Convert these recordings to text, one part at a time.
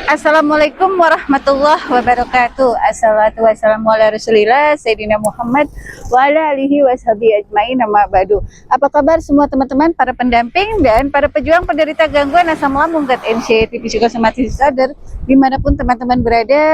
Assalamualaikum warahmatullahi wabarakatuh. Assalatu wassalamu ala rasulillah Sayyidina Muhammad wa ala alihi washabihi ajmain, amma ba'du. Apa kabar semua teman-teman, para pendamping dan para pejuang penderita gangguan asam lambung, GERD, NCT, psikosomatis disorder, dimanapun teman-teman berada.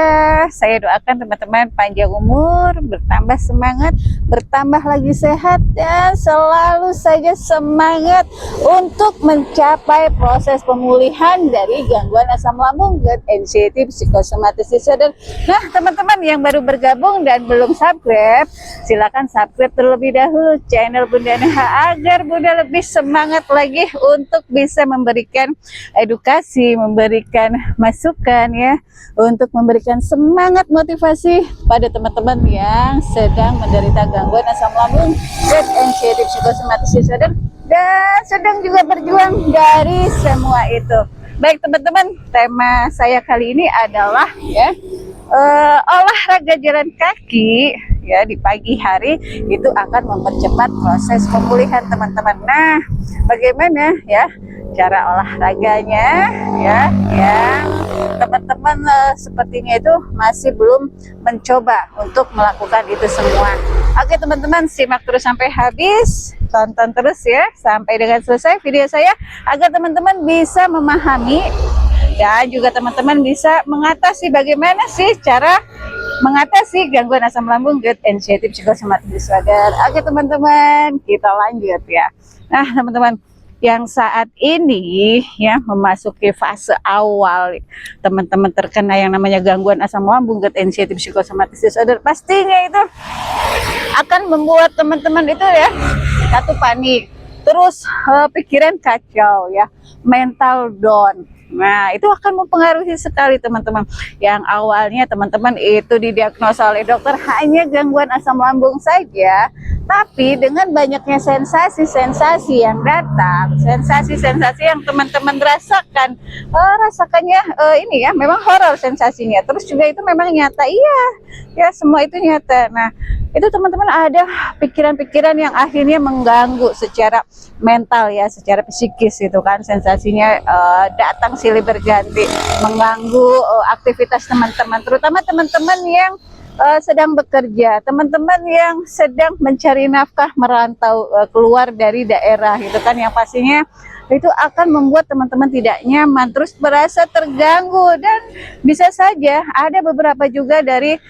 Saya doakan teman-teman panjang umur, bertambah semangat, bertambah lagi sehat, dan selalu saja semangat untuk mencapai proses pemulihan dari gangguan asam lambung, GERD, NCT, psikosomatis disorder. Nah, teman-teman yang baru bergabung dan belum subscribe, silakan subscribe terlebih dahulu channel Bunda Neha agar Bunda lebih semangat lagi untuk bisa memberikan edukasi, memberikan masukan ya, untuk memberikan semangat motivasi pada teman-teman yang sedang menderita gangguan asam lambung, GERD, NCT, psikosomatis disorder, dan sedang juga berjuang dari semua itu. Baik teman-teman, tema saya kali ini adalah ya olahraga jalan kaki ya di pagi hari itu akan mempercepat proses pemulihan teman-teman. Nah, bagaimana ya cara olahraganya ya yang teman-teman sepertinya itu masih belum mencoba untuk melakukan itu semua. Oke teman-teman, simak terus sampai habis, tonton terus ya sampai dengan selesai video saya agar teman-teman bisa memahami dan juga teman-teman bisa mengatasi bagaimana sih cara mengatasi gangguan asam lambung, GERD, NCT, psikosomatis disorder. Oke teman-teman, kita lanjut ya. Nah teman-teman, yang saat ini ya memasuki fase awal teman-teman terkena yang namanya gangguan asam lambung, GERD, NCT, psikosomatis disorder, pastinya itu akan membuat teman-teman itu ya satu panik, terus pikiran kacau ya, mental down. Nah, itu akan mempengaruhi sekali teman-teman. Yang awalnya teman-teman itu didiagnosa oleh dokter hanya gangguan asam lambung saja, tapi dengan banyaknya sensasi-sensasi yang datang, sensasi-sensasi yang teman-teman rasakan, rasakannya ini ya, memang horor sensasinya. Terus juga itu memang nyata, iya, ya semua itu nyata. Nah, itu teman-teman ada pikiran-pikiran yang akhirnya mengganggu secara mental ya, secara psikis itu kan, sensasinya datang silih berganti, mengganggu aktivitas teman-teman, terutama teman-teman yang sedang bekerja, teman-teman yang sedang mencari nafkah, merantau keluar dari daerah itu kan, yang pastinya itu akan membuat teman-teman tidak nyaman, terus merasa terganggu, dan bisa saja ada beberapa juga dari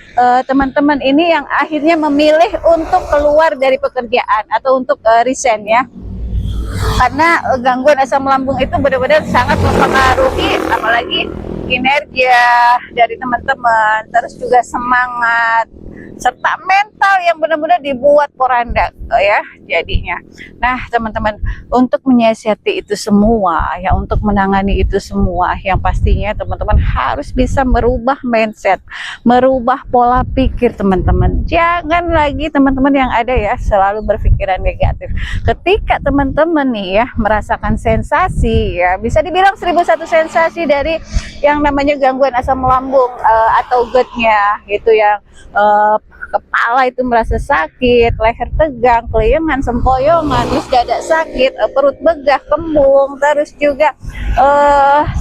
teman-teman ini yang akhirnya memilih untuk keluar dari pekerjaan atau untuk resign ya, karena gangguan asam lambung itu benar-benar sangat mempengaruhi apalagi kinerja dari teman-teman, terus juga semangat serta mental yang benar-benar dibuat poranda ya jadinya. Nah teman-teman, untuk menyiasati itu semua ya, untuk menangani itu semua, yang pastinya teman-teman harus bisa merubah mindset, merubah pola pikir teman-teman. Jangan lagi teman-teman yang ada ya selalu berpikiran negatif. Ketika teman-teman nih ya merasakan sensasi ya, bisa dibilang 1001 sensasi dari yang namanya gangguan asam lambung atau GERD-nya gitu, yang kepala itu merasa sakit, leher tegang, kelayangan, sempoyongan, terus dada sakit, perut begah, kembung, terus juga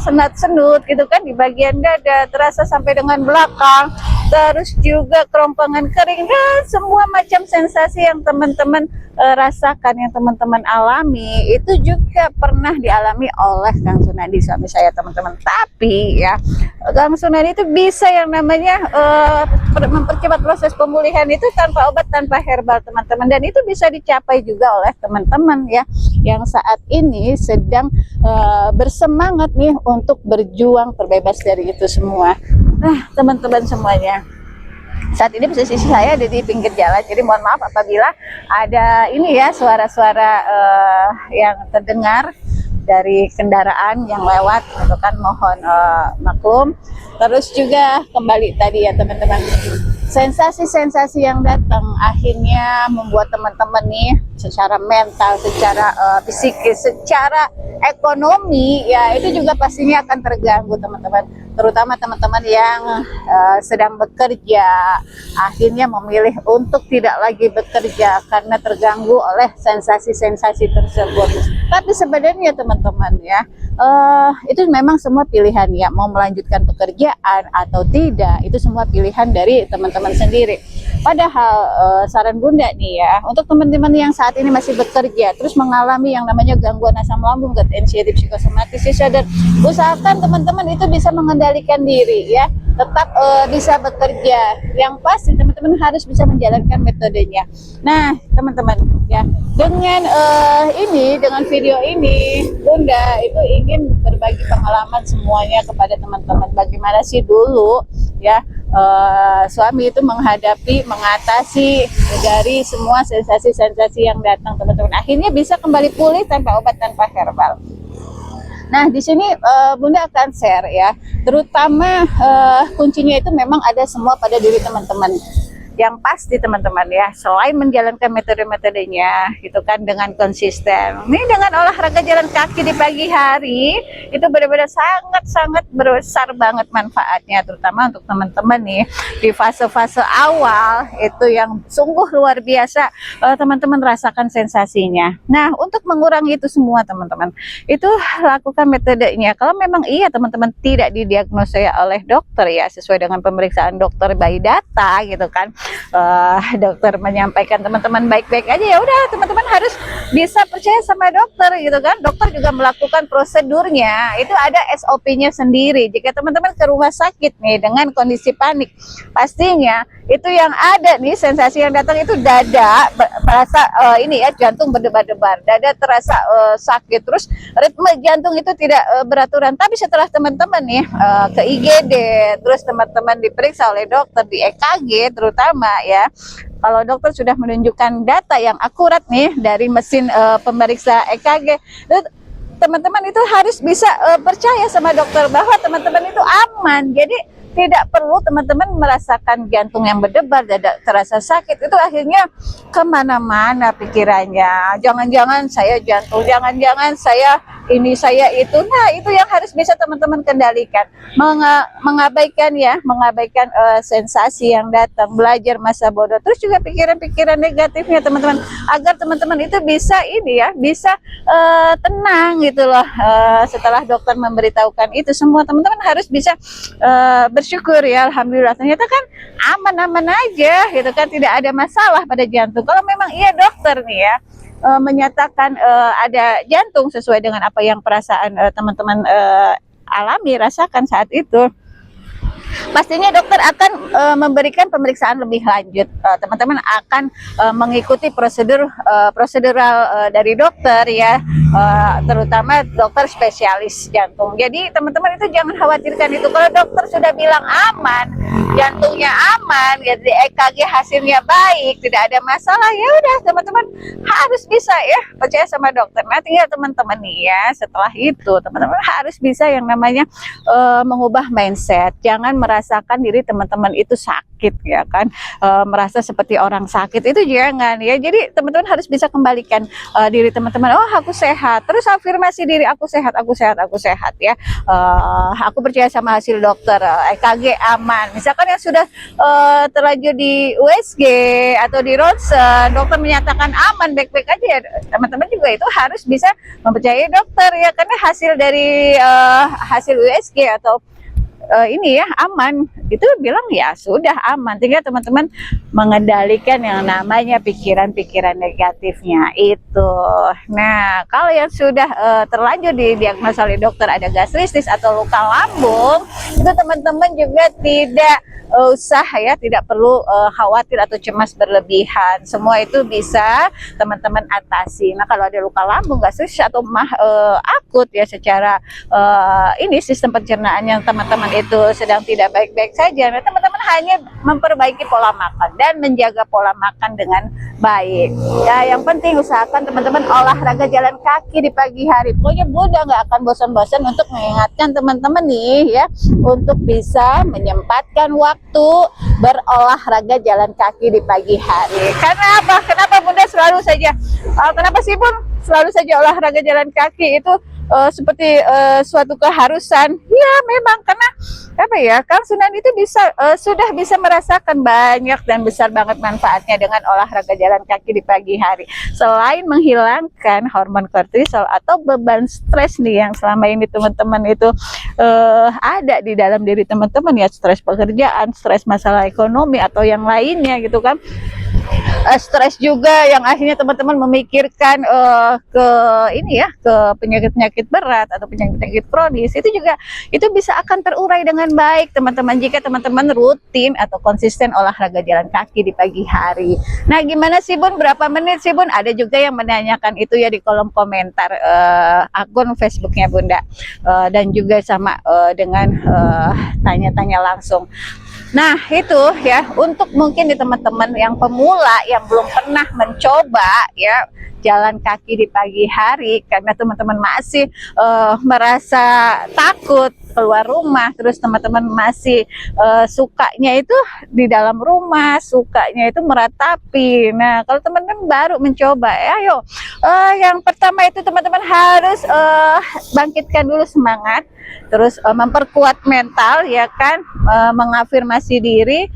senat-senut gitu kan di bagian dada, terasa sampai dengan belakang, terus juga kerongkongan kering, dan semua macam sensasi yang teman-teman rasakan, yang teman-teman alami, itu juga pernah dialami oleh Kang Sunadi, suami saya teman-teman. Tapi ya Kang Sunadi itu bisa yang namanya mempercepat proses pemulihan itu tanpa obat, tanpa herbal teman-teman, dan itu bisa dicapai juga oleh teman-teman ya yang saat ini sedang bersemangat nih untuk berjuang terbebas dari itu semua. Nah teman-teman semuanya, saat ini posisi saya ada di pinggir jalan, jadi mohon maaf apabila ada ini ya suara-suara yang terdengar dari kendaraan yang lewat gitu kan, mohon maklum. Terus juga kembali tadi ya teman-teman, sensasi-sensasi yang datang akhirnya membuat teman-teman nih secara mental, secara psikis, secara ekonomi ya itu juga pastinya akan terganggu teman-teman. terutama teman-teman yang sedang bekerja, akhirnya memilih untuk tidak lagi bekerja karena terganggu oleh sensasi-sensasi tersebut. Tapi sebenarnya teman-teman ya, itu memang semua pilihan ya, mau melanjutkan pekerjaan atau tidak, itu semua pilihan dari teman-teman sendiri. Padahal saran Bunda nih ya, untuk teman-teman yang saat ini masih bekerja, terus mengalami yang namanya gangguan asam lambung, gut anxiety, psikosomatis disorder, usahakan teman-teman itu bisa mengendalikan diri ya, tetap bisa bekerja. Yang pasti teman-teman harus bisa menjalankan metodenya. Nah teman-teman ya, dengan dengan video ini Bunda itu ingin berbagi pengalaman semuanya kepada teman-teman, bagaimana sih dulu ya suami itu mengatasi dari semua sensasi-sensasi yang datang teman-teman, akhirnya bisa kembali pulih tanpa obat, tanpa herbal. Nah di sini Bunda akan share ya, terutama kuncinya itu memang ada semua pada diri teman-teman. Yang pasti teman-teman ya, selain menjalankan metode-metodenya itu kan dengan konsisten, ini dengan olahraga jalan kaki di pagi hari itu benar-benar sangat-sangat besar banget manfaatnya, terutama untuk teman-teman nih di fase-fase awal itu yang sungguh luar biasa teman-teman rasakan sensasinya. Nah untuk mengurangi itu semua teman-teman, itu lakukan metodenya. Kalau memang iya teman-teman tidak didiagnosa oleh dokter ya, sesuai dengan pemeriksaan dokter by data gitu kan, dokter menyampaikan teman-teman baik-baik aja, ya udah teman-teman harus bisa percaya sama dokter gitu kan. Dokter juga melakukan prosedurnya, itu ada SOP-nya sendiri. Jika teman-teman ke rumah sakit nih dengan kondisi panik, pastinya itu yang ada nih sensasi yang datang itu dada merasa ini ya, jantung berdebar-debar, dada terasa sakit, terus ritme jantung itu tidak beraturan. Tapi setelah teman-teman nih ke IGD, terus teman-teman diperiksa oleh dokter di EKG terutama ya, kalau dokter sudah menunjukkan data yang akurat nih dari mesin pemeriksa EKG, teman-teman itu harus bisa percaya sama dokter bahwa teman-teman itu aman. Jadi tidak perlu teman-teman merasakan jantung yang berdebar, dada terasa sakit, itu akhirnya kemana-mana pikirannya. Jangan-jangan saya jantung, jangan-jangan saya ini, saya itu. Nah itu yang harus bisa teman-teman kendalikan, mengabaikan sensasi yang datang, belajar masa bodoh, terus juga pikiran-pikiran negatifnya teman-teman, agar teman-teman itu bisa ini ya, bisa tenang gitu loh. Setelah dokter memberitahukan itu semua, teman-teman harus bisa bersyukur ya, alhamdulillah ternyata kan aman-aman aja gitu kan, tidak ada masalah pada jantung. Kalau memang iya dokter nih ya menyatakan ada jantung sesuai dengan apa yang perasaan teman-teman alami, rasakan saat itu, pastinya dokter akan memberikan pemeriksaan lebih lanjut. Teman-teman akan mengikuti prosedural dari dokter ya, terutama dokter spesialis jantung. Jadi teman-teman itu jangan khawatirkan itu. Kalau dokter sudah bilang aman, jantungnya aman, jadi EKG hasilnya baik, tidak ada masalah, ya udah teman-teman harus bisa ya percaya sama dokter. Nah tinggal teman-teman nih ya, setelah itu teman-teman harus bisa yang namanya mengubah mindset. Jangan merasakan diri teman-teman itu sakit ya kan, merasa seperti orang sakit, itu jangan ya. Jadi teman-teman harus bisa kembalikan diri teman-teman, oh aku sehat, terus afirmasi diri, aku sehat, aku sehat, aku sehat ya, aku percaya sama hasil dokter, EKG aman. Misalkan yang sudah terlanjur di USG atau di ronsen, dokter menyatakan aman, baik-baik aja ya, teman-teman juga itu harus bisa mempercayai dokter ya, karena hasil dari hasil USG atau ini ya aman, itu bilang ya sudah aman. Tinggal teman-teman mengendalikan yang namanya pikiran-pikiran negatifnya itu. Nah kalau yang sudah terlanjur didiagnosa oleh dokter ada gastritis atau luka lambung, itu teman-teman juga tidak usah ya, tidak perlu khawatir atau cemas berlebihan. Semua itu bisa teman-teman atasi. Nah kalau ada luka lambung, gastritis atau akut ya, secara ini sistem pencernaan yang teman-teman itu sedang tidak baik-baik saja, nah teman-teman hanya memperbaiki pola makan dan menjaga pola makan dengan baik ya. Yang penting usahakan teman-teman olahraga jalan kaki di pagi hari. Pokoknya Bunda nggak akan bosan-bosan untuk mengingatkan teman-teman nih ya, untuk bisa menyempatkan waktu berolahraga jalan kaki di pagi hari. Karena apa? Kenapa Bunda selalu saja kenapa sih Bun selalu saja olahraga jalan kaki itu seperti suatu keharusan. Ya memang karena apa ya, Kang Sunan itu sudah bisa merasakan banyak dan besar banget manfaatnya dengan olahraga jalan kaki di pagi hari. Selain menghilangkan hormon kortisol atau beban stres nih yang selama ini teman-teman itu ada di dalam diri teman-teman ya, stres pekerjaan, stres masalah ekonomi atau yang lainnya gitu kan. Stres juga yang akhirnya teman-teman memikirkan ke ini ya, ke penyakit-penyakit berat atau penyakit-penyakit kronis, itu bisa akan terurai dengan baik teman-teman jika teman-teman rutin atau konsisten olahraga jalan kaki di pagi hari. Nah, gimana sih Bun, berapa menit sih Bun? Ada juga yang menanyakan itu ya di kolom komentar akun Facebooknya Bunda, dan juga sama dengan tanya-tanya langsung. Nah itu ya, untuk mungkin di teman-teman yang pemula yang belum pernah mencoba ya jalan kaki di pagi hari karena teman-teman masih merasa takut keluar rumah, terus teman-teman masih sukanya itu di dalam rumah, sukanya itu meratapi. Nah kalau teman-teman baru mencoba ya, ayo yang pertama itu teman-teman harus bangkitkan dulu semangat, terus memperkuat mental ya kan, mengafirmasi diri.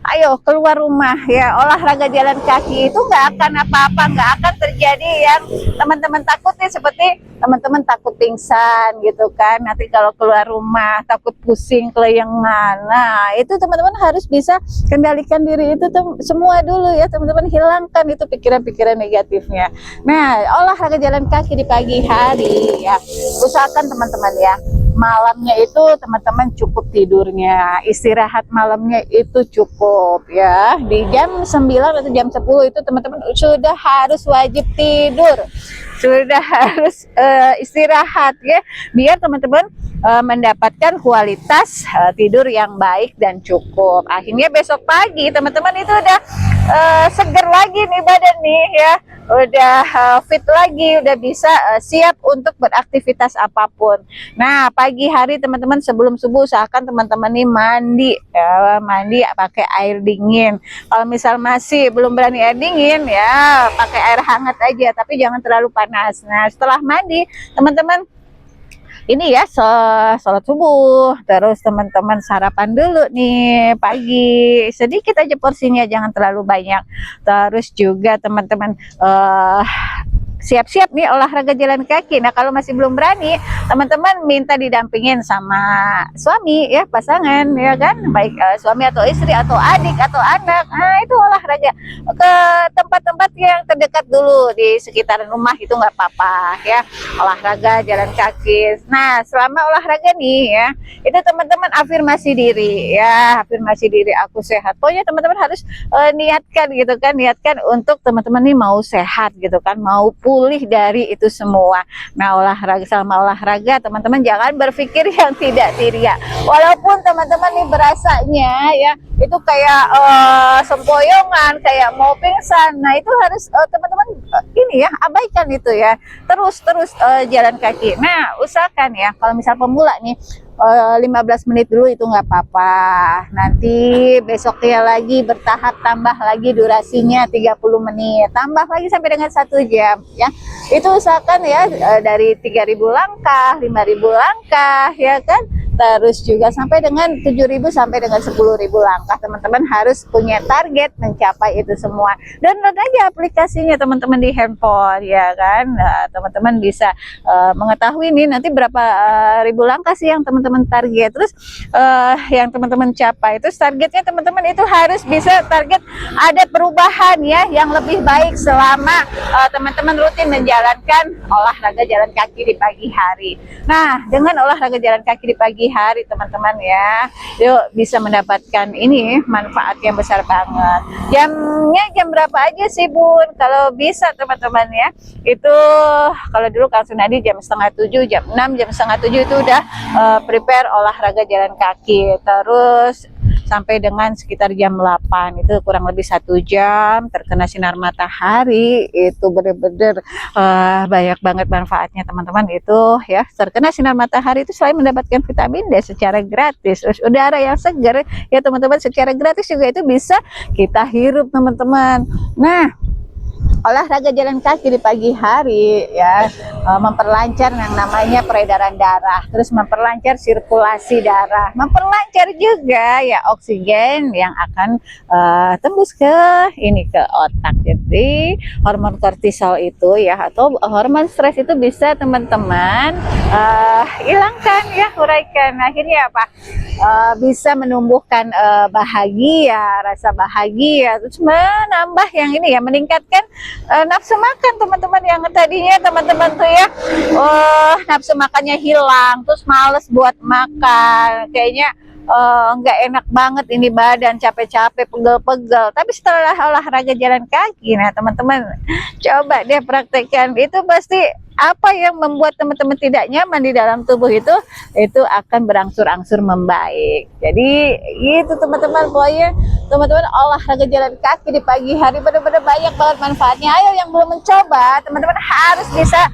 Ayo keluar rumah ya, olahraga jalan kaki itu nggak akan apa-apa, nggak akan terjadi yang teman-teman takutin, seperti teman-teman takut pingsan gitu kan, nanti kalau keluar rumah takut pusing kelayangan. Nah itu teman-teman harus bisa kendalikan diri itu semua dulu ya teman-teman, hilangkan itu pikiran-pikiran negatifnya. Nah olahraga jalan kaki di pagi hari ya, usahakan teman-teman ya malamnya itu teman-teman cukup tidurnya, istirahat malamnya itu cukup ya, di jam 9 atau jam 10 itu teman-teman sudah harus wajib tidur, sudah harus istirahat ya, biar teman-teman mendapatkan kualitas tidur yang baik dan cukup. Akhirnya besok pagi teman-teman itu udah seger lagi nih badan nih ya, udah fit lagi, udah bisa siap untuk beraktivitas apapun. Nah pagi hari teman-teman sebelum subuh usahakan teman-teman nih mandi ya, mandi pakai air dingin. Kalau misal masih belum berani air dingin ya pakai air hangat aja, tapi jangan terlalu panas. Nah setelah mandi teman-teman ini ya sholat subuh, terus teman-teman sarapan dulu nih pagi, sedikit aja porsinya, jangan terlalu banyak. Terus juga teman-teman siap-siap nih olahraga jalan kaki. Nah kalau masih belum berani, teman-teman minta didampingin sama suami ya, pasangan ya kan, baik suami atau istri atau adik atau anak. Nah itu olahraga ke tempat-tempat yang terdekat dulu di sekitaran rumah, itu nggak apa-apa ya, olahraga jalan kaki. Nah selama olahraga nih ya, itu teman-teman afirmasi diri ya, afirmasi diri, aku sehat. Pokoknya teman-teman harus niatkan gitu kan, niatkan untuk teman-teman nih mau sehat gitu kan, mau pulih dari itu semua. Nah olahraga, selama olahraga teman-teman jangan berpikir yang tidak tiria, walaupun teman-teman nih berasanya ya itu kayak sempoyongan, kayak mau pingsan. Nah itu harus teman-teman ini ya, abaikan itu ya, terus jalan kaki. Nah usahakan ya kalau misal pemula nih 15 menit dulu itu nggak apa-apa, nanti besoknya lagi bertahap tambah lagi durasinya 30 menit, tambah lagi sampai dengan 1 jam ya. Itu usahakan ya dari 3.000 langkah, 5.000 langkah ya kan, terus juga sampai dengan 7.000 sampai dengan 10.000 langkah. Teman-teman harus punya target mencapai itu semua. Download aja aplikasinya teman-teman di handphone ya kan. Nah, teman-teman bisa mengetahui nih nanti berapa ribu langkah sih yang teman-teman target. Terus yang teman-teman capai, terus targetnya teman-teman itu harus bisa target ada perubahan ya yang lebih baik selama teman-teman rutin menjalankan olahraga jalan kaki di pagi hari. Nah dengan olahraga jalan kaki di pagi hari teman-teman ya, yuk bisa mendapatkan ini manfaat yang besar banget. Jamnya jam berapa aja sih Bun? Kalau bisa teman-teman ya, itu kalau dulu Kang Sunadi jam 6:30, jam 6, jam 6:30 itu udah prepare olahraga jalan kaki, terus sampai dengan sekitar jam 8, itu kurang lebih 1 jam terkena sinar matahari. Itu bener-bener banyak banget manfaatnya teman-teman. Itu ya, terkena sinar matahari itu selain mendapatkan vitamin D secara gratis, terus udara yang segar ya teman-teman secara gratis juga itu bisa kita hirup teman-teman. Nah olahraga jalan kaki di pagi hari ya, memperlancar yang namanya peredaran darah, terus memperlancar sirkulasi darah, memperlancar juga ya oksigen yang akan tembus ke ke otak. Jadi hormon kortisol itu ya, atau hormon stres itu bisa teman-teman hilangkan ya, uraikan. Akhirnya apa? Bisa menumbuhkan bahagia, rasa bahagia, terus menambah yang ini ya, meningkatkan nafsu makan teman-teman. Yang tadinya teman-teman tuh ya nafsu makannya hilang, terus males buat makan, kayaknya nggak enak banget ini badan, capek-capek, pegel-pegel. Tapi setelah olahraga jalan kaki, nah teman-teman coba deh praktekkan, itu pasti apa yang membuat teman-teman tidak nyaman di dalam tubuh itu akan berangsur-angsur membaik. Jadi gitu teman-teman, pokoknya teman-teman olahraga jalan kaki di pagi hari benar-benar banyak banget manfaatnya. Ayo yang belum mencoba, teman-teman harus bisa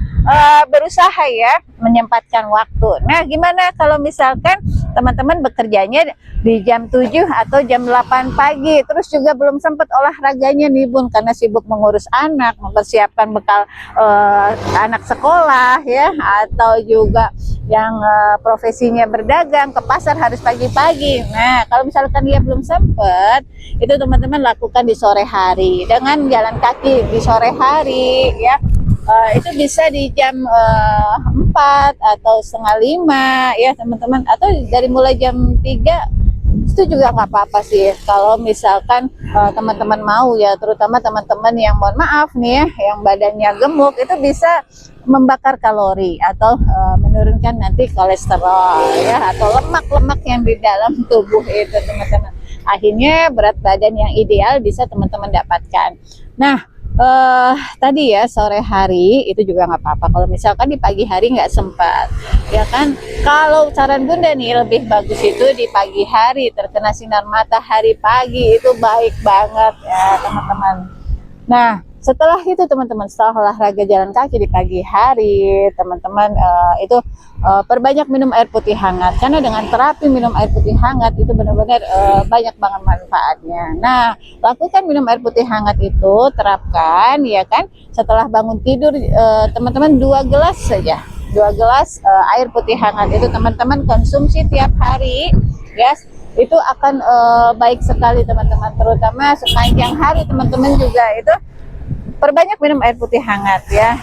berusaha ya, menyempatkan waktu. Nah, gimana kalau misalkan teman-teman bekerjanya di jam 7 atau jam 8 pagi, terus juga belum sempat olahraganya nih Bun, karena sibuk mengurus anak, mempersiapkan bekal anak sekolah ya, atau juga yang profesinya berdagang, ke pasar harus pagi-pagi. Nah, kalau misalkan dia belum sempat, itu teman-teman lakukan di sore hari dengan jalan kaki di sore hari ya. Itu bisa di jam 4 atau setengah 5 ya teman-teman, atau dari mulai jam 3 itu juga nggak apa-apa sih kalau misalkan teman-teman mau ya, terutama teman-teman yang mohon maaf nih ya, yang badannya gemuk, itu bisa membakar kalori atau menurunkan nanti kolesterol ya, atau lemak-lemak yang di dalam tubuh itu teman-teman. Akhirnya berat badan yang ideal bisa teman-teman dapatkan. Nah, tadi ya sore hari itu juga nggak apa-apa kalau misalkan di pagi hari nggak sempat ya kan. Kalau saran Bunda nih, lebih bagus itu di pagi hari, terkena sinar matahari pagi itu baik banget ya teman-teman. Nah, setelah itu teman-teman, setelah olahraga jalan kaki di pagi hari, teman-teman itu perbanyak minum air putih hangat, karena dengan terapi minum air putih hangat itu benar-benar banyak banget manfaatnya. Nah, lakukan minum air putih hangat itu, terapkan ya kan, setelah bangun tidur teman-teman 2 gelas saja, 2 gelas air putih hangat itu teman-teman konsumsi tiap hari ya. Itu akan baik sekali teman-teman, terutama sepanjang hari teman-teman juga itu perbanyak minum air putih hangat ya.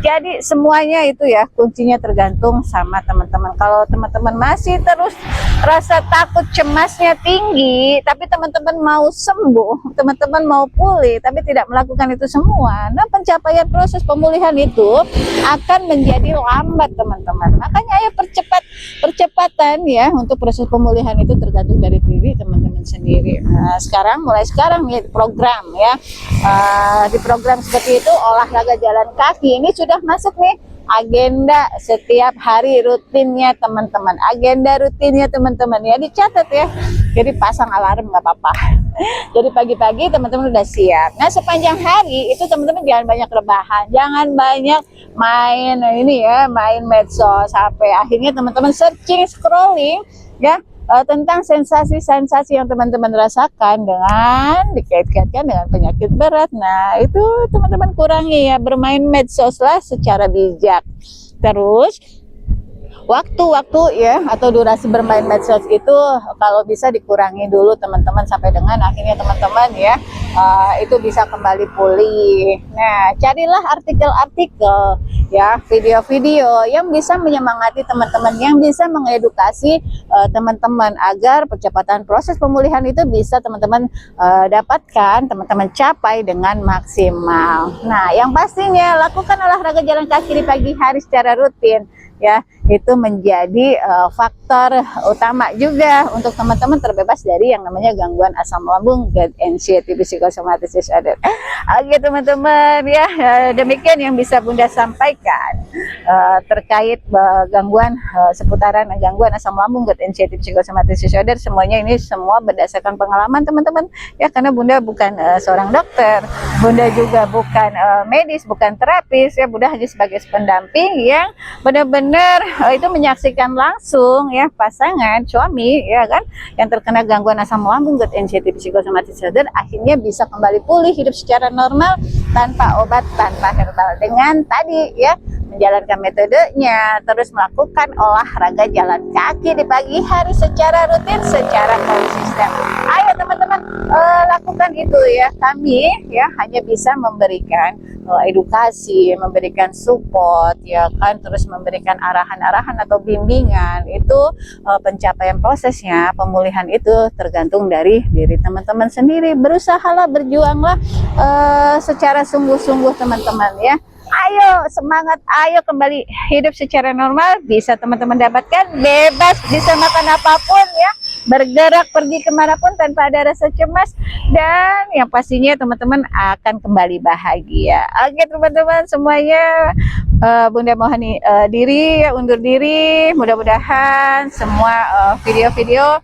Jadi semuanya itu ya kuncinya tergantung sama teman-teman. Kalau teman-teman masih terus rasa takut cemasnya tinggi, tapi teman-teman mau sembuh, teman-teman mau pulih, tapi tidak melakukan itu semua, nah pencapaian proses pemulihan itu akan menjadi lambat teman-teman. Makanya ayo percepatan ya untuk proses pemulihan itu tergantung dari diri teman-teman sendiri. Nah, mulai sekarang nih program ya, di program seperti itu olahraga jalan kaki ini sudah masuk nih agenda setiap hari rutinnya teman-teman. Agenda rutinnya teman-teman ya, dicatat ya. Jadi pasang alarm nggak apa-apa. Jadi pagi-pagi teman-teman udah siap. Nah, sepanjang hari itu teman-teman jangan banyak rebahan, jangan banyak main ini ya, main medsos, HP. Akhirnya teman-teman searching, scrolling ya, tentang sensasi-sensasi yang teman-teman rasakan dengan dikait-kaitkan dengan penyakit berat. Nah, itu teman-teman kurangi ya, bermain medsos lah secara bijak. Terus waktu-waktu ya atau durasi bermain medsos itu kalau bisa dikurangi dulu teman-teman, sampai dengan akhirnya teman-teman ya itu bisa kembali pulih. Nah, carilah artikel-artikel ya, video-video yang bisa menyemangati teman-teman, yang bisa mengedukasi teman-teman agar percepatan proses pemulihan itu bisa teman-teman dapatkan, teman-teman capai dengan maksimal. Nah, yang pastinya lakukan olahraga jalan kaki di pagi hari secara rutin ya, itu menjadi faktor utama juga untuk teman-teman terbebas dari yang namanya gangguan asam lambung, GERD, anxiety, psychosomatic disorder. Oke teman-teman ya, demikian yang bisa Bunda sampaikan terkait gangguan seputaran gangguan asam lambung, GERD, anxiety, psychosomatic disorder. Semuanya ini semua berdasarkan pengalaman teman-teman ya, karena Bunda bukan seorang dokter, Bunda juga bukan medis, bukan terapis ya. Bunda hanya sebagai pendamping yang benar-benar benar-benar itu menyaksikan langsung ya pasangan suami ya kan yang terkena gangguan asam lambung, GERD, anxiety, psikosomatik disorder akhirnya bisa kembali pulih hidup secara normal tanpa obat, tanpa herbal, dengan tadi ya menjalankan metodenya, terus melakukan olahraga jalan kaki di pagi hari secara rutin, secara konsisten. Ayo teman-teman lakukan itu ya. Kami ya hanya bisa memberikan edukasi, memberikan support ya kan, terus memberikan arahan-arahan atau bimbingan. Itu pencapaian prosesnya, pemulihan itu tergantung dari diri teman-teman sendiri. Berusahalah, berjuanglah secara sungguh-sungguh teman-teman ya. Ayo semangat, ayo kembali hidup secara normal. Bisa teman-teman dapatkan, bebas, bisa makan apapun ya, bergerak pergi kemanapun tanpa ada rasa cemas, dan yang pastinya teman-teman akan kembali bahagia. Oke teman-teman semuanya, Bunda mohon undur diri. Mudah-mudahan semua video-video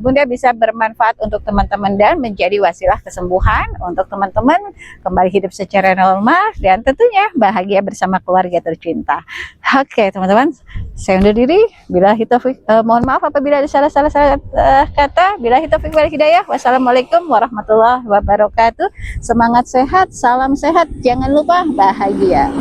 Bunda bisa bermanfaat untuk teman-teman dan menjadi wasilah kesembuhan untuk teman-teman kembali hidup secara normal dan tentunya bahagia bersama keluarga tercinta. Oke teman-teman, saya undur diri. Billahi taufik, mohon maaf apabila ada salah-salah kata. Billahi taufik wal hidayah. Wassalamualaikum warahmatullahi wabarakatuh. Semangat sehat, salam sehat, jangan lupa bahagia.